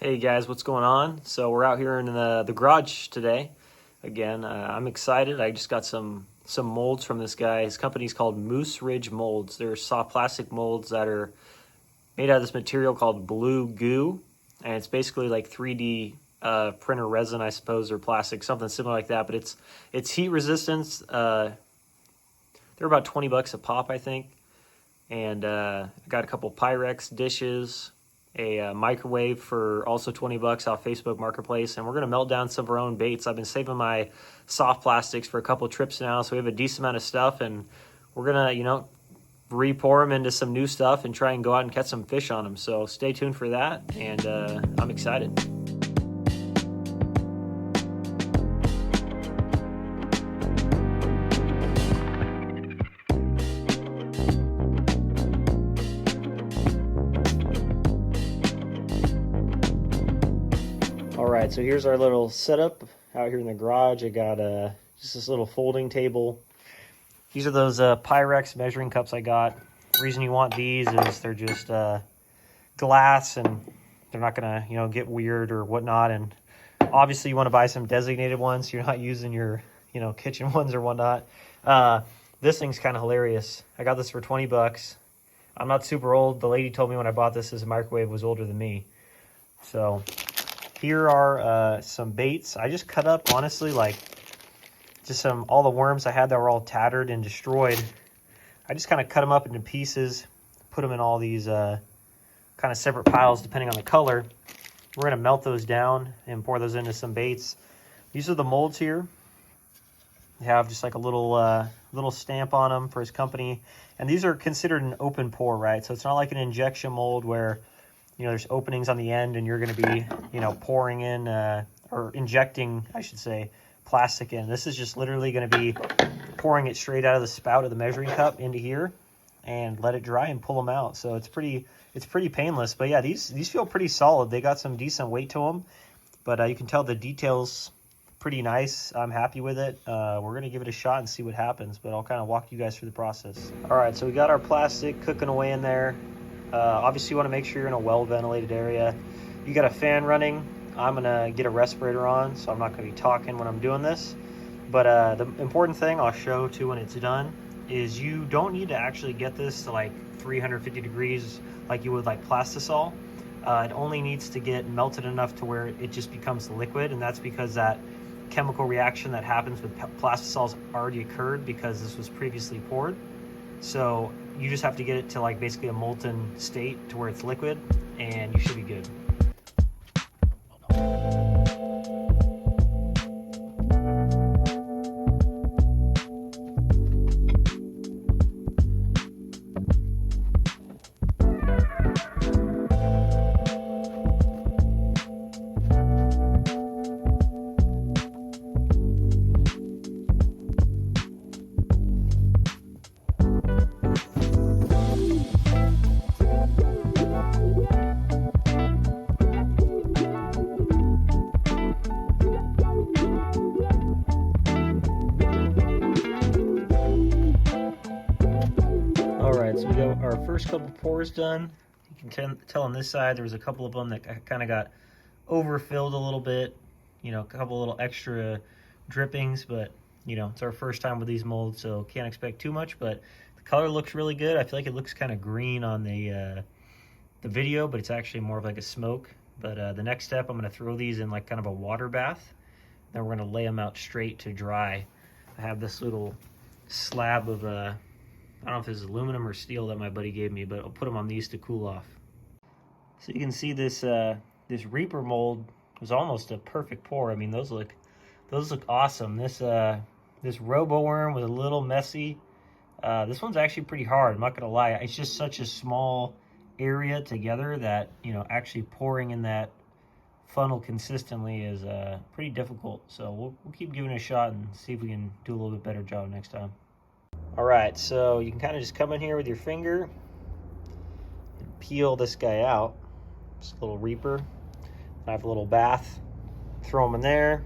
Hey guys, what's going on? So we're out here in the garage today. Again, I'm excited. I just got some molds from this guy. His company's called Moose Ridge Molds. They're soft plastic molds that are made out of this material called blue goo, and it's basically like 3D printer resin, I suppose, or plastic, something similar like that. But it's heat resistance. They're about 20 bucks a pop, I think. And I got a couple Pyrex dishes, a microwave for also 20 bucks off Facebook Marketplace, and we're gonna melt down some of our own baits. I've been saving my soft plastics for a couple trips now, so we have a decent amount of stuff, and we're gonna, re-pour them into some new stuff and try and go out and catch some fish on them. So stay tuned for that, and I'm excited. All right, so here's our little setup out here in the garage. I got just this little folding table. These are those Pyrex measuring cups I got. The reason you want these is they're just glass, and they're not gonna, get weird or whatnot. And obviously you want to buy some designated ones so you're not using your, kitchen ones or whatnot. This thing's kind of hilarious. I got this for 20 bucks. I'm not super old. The lady told me when I bought this a microwave was older than me. So here are some baits. I just cut up, honestly, like just all the worms I had that were all tattered and destroyed. I just kind of cut them up into pieces, put them in all these kind of separate piles depending on the color. We're gonna melt those down and pour those into some baits. These are the molds here. They have just like a little stamp on them for his company. And these are considered an open pour, right? So it's not like an injection mold where there's openings on the end and you're going to be, pouring in or injecting, I should say, plastic in. This is just literally going to be pouring it straight out of the spout of the measuring cup into here and let it dry and pull them out. So it's pretty painless. But yeah, these feel pretty solid. They got some decent weight to them, but you can tell the details pretty nice. I'm happy with it. We're going to give it a shot and see what happens, but I'll kind of walk you guys through the process. All right, so we got our plastic cooking away in there. Obviously, you want to make sure you're in a well-ventilated area. You got a fan running. I'm going to get a respirator on, so I'm not going to be talking when I'm doing this. But the important thing I'll show too when it's done is you don't need to actually get this to like 350 degrees like you would like plastisol. It only needs to get melted enough to where it just becomes liquid, and that's because that chemical reaction that happens with plastisol's already occurred because this was previously poured. So you just have to get it to like basically a molten state to where it's liquid, and you should be good. Alright, so we got our first couple pours done. You can tell on this side there was a couple of them that kind of got overfilled a little bit, a couple little extra drippings, but it's our first time with these molds, so can't expect too much. But the color looks really good. I feel like it looks kind of green on the video, but it's actually more of like a smoke. But the next step, I'm going to throw these in like kind of a water bath. Then we're going to lay them out straight to dry. I have this little slab of I don't know if it's aluminum or steel that my buddy gave me, but I'll put them on these to cool off. So you can see this this Reaper mold was almost a perfect pour. I mean, those look awesome. This Robo Worm was a little messy. This one's actually pretty hard, I'm not gonna lie. It's just such a small area together that actually pouring in that funnel consistently is pretty difficult. So we'll keep giving it a shot and see if we can do a little bit better job next time. All right, so you can kind of just come in here with your finger and peel this guy out. This little Reaper. I have a little bath. Throw them in there.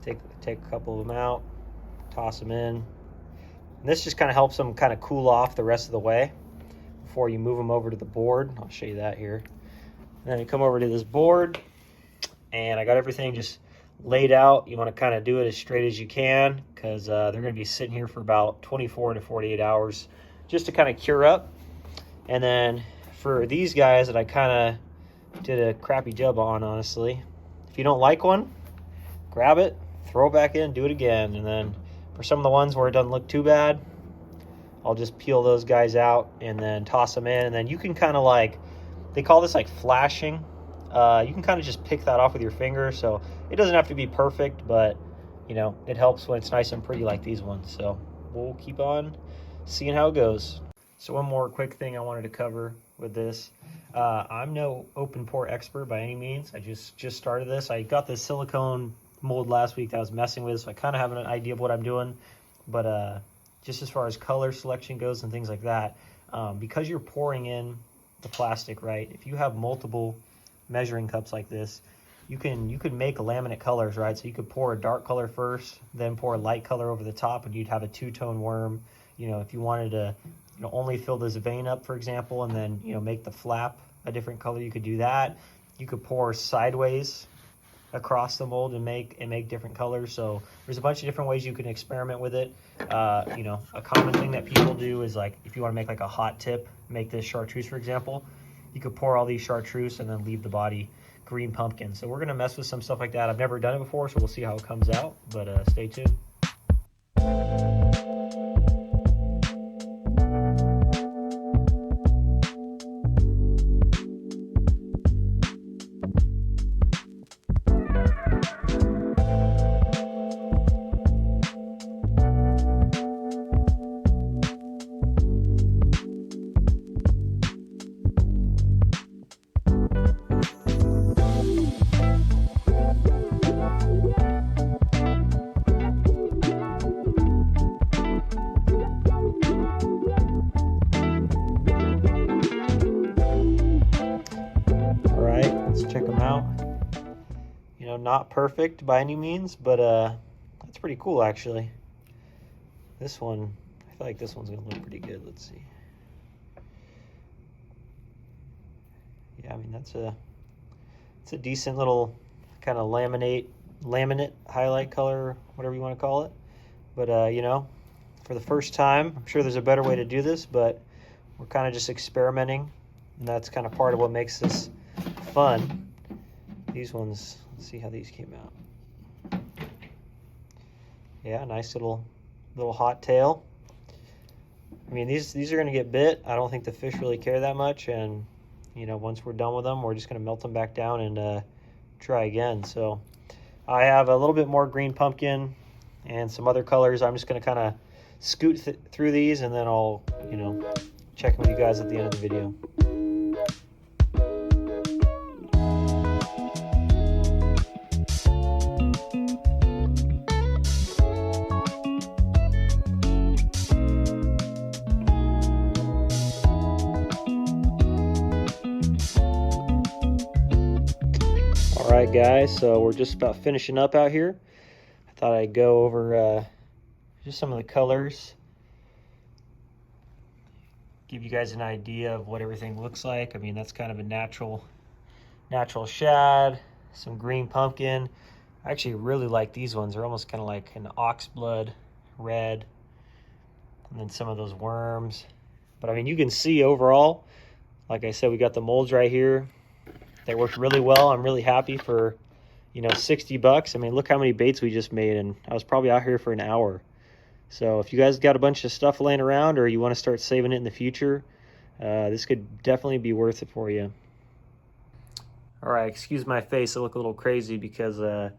Take a couple of them out. Toss them in. And this just kind of helps them kind of cool off the rest of the way before you move them over to the board. I'll show you that here. And then you come over to this board, and I got everything just laid out. You want to kind of do it as straight as you can, because they're going to be sitting here for about 24 to 48 hours just to kind of cure up. And then for these guys that I kind of did a crappy job on, honestly, if you don't like one, grab it, throw it back in, do it again. And then for some of the ones where it doesn't look too bad, I'll just peel those guys out and then toss them in. And then you can kind of like, they call this like flashing. You can kind of just pick that off with your finger. So it doesn't have to be perfect, but you know, it helps when it's nice and pretty like these ones. So we'll keep on seeing how it goes. So one more quick thing I wanted to cover with this. I'm no open pore expert by any means. I just started this. I got this silicone mold last week that I was messing with, so I kind of have an idea of what I'm doing. But just as far as color selection goes and things like that, because you're pouring in the plastic, right? If you have multiple measuring cups like this, you can make laminate colors, right? So you could pour a dark color first, then pour a light color over the top, and you'd have a two-tone worm. You know, if you wanted to, you know, only fill this vein up, for example, and then, you know, make the flap a different color, you could do that. You could pour sideways across the mold and make different colors. So there's a bunch of different ways you can experiment with it. You know, a common thing that people do is, like, if you want to make like a hot tip, make this chartreuse, for example, you could pour all these chartreuse and then leave the body green pumpkin. So we're going to mess with some stuff like that. I've never done it before, so we'll see how it comes out, but stay tuned. Check them out. You know, not perfect by any means, but that's pretty cool actually. This one, I feel like this one's gonna look pretty good. Let's see. Yeah, I mean it's a decent little kind of laminate highlight color, whatever you want to call it. But you know, for the first time, I'm sure there's a better way to do this, but we're kind of just experimenting, and that's kind of part of what makes this fun. These ones, let's see how these came out. Yeah, nice little hot tail. I mean, these are going to get bit. I don't think the fish really care that much, and you know, once we're done with them, we're just going to melt them back down and try again. So I have a little bit more green pumpkin and some other colors. I'm just going to kind of scoot through these, and then I'll, you know, check with you guys at the end of the video. All right, guys, so we're just about finishing up out here. I thought I'd go over just some of the colors, give you guys an idea of what everything looks like. I mean, that's kind of a natural shad, some green pumpkin. I actually really like these ones. They're almost kind of like an oxblood red, and then some of those worms. But I mean, you can see overall, like I said, we got the molds right here. They worked really well. I'm really happy for, you know, 60 bucks. I mean, look how many baits we just made, and I was probably out here for an hour. So if you guys got a bunch of stuff laying around, or you want to start saving it in the future, this could definitely be worth it for you. All right, excuse my face. I look a little crazy because the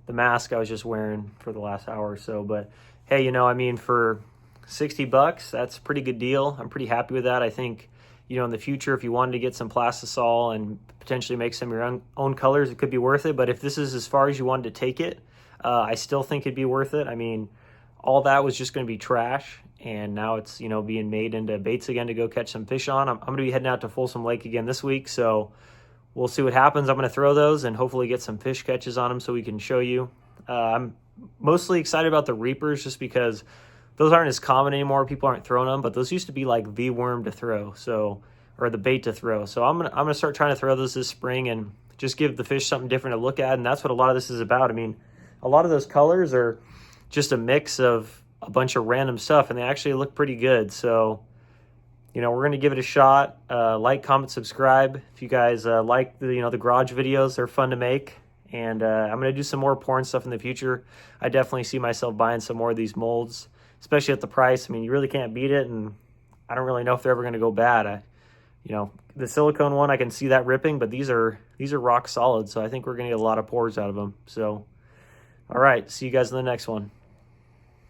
mask I was just wearing for the last hour or so. But hey, you know, I mean, for 60 bucks, that's a pretty good deal. I'm pretty happy with that. I think, you know, in the future, if you wanted to get some plastisol and potentially make some of your own colors, it could be worth it. But if this is as far as you wanted to take it, I still think it'd be worth it. I mean, all that was just going to be trash, and now it's, you know, being made into baits again to go catch some fish on. I'm going to be heading out to Folsom Lake again this week, so we'll see what happens. I'm going to throw those and hopefully get some fish catches on them so we can show you. I'm mostly excited about the Reapers just because those aren't as common anymore. People aren't throwing them, but those used to be like the worm to throw. So or the bait to throw. So I'm gonna start trying to throw this spring and just give the fish something different to look at, and that's what a lot of this is about. I mean, a lot of those colors are just a mix of a bunch of random stuff, and they actually look pretty good. So, you know, we're gonna give it a shot. Like, comment, subscribe if you guys like the garage videos. They're fun to make, and I'm gonna do some more porn stuff in the future. I definitely see myself buying some more of these molds, especially at the price. I mean, you really can't beat it, and I don't really know if they're ever gonna go bad. You know, the silicone one, I can see that ripping, but these are rock solid, so I think we're gonna get a lot of pores out of them. So, all right, see you guys in the next one.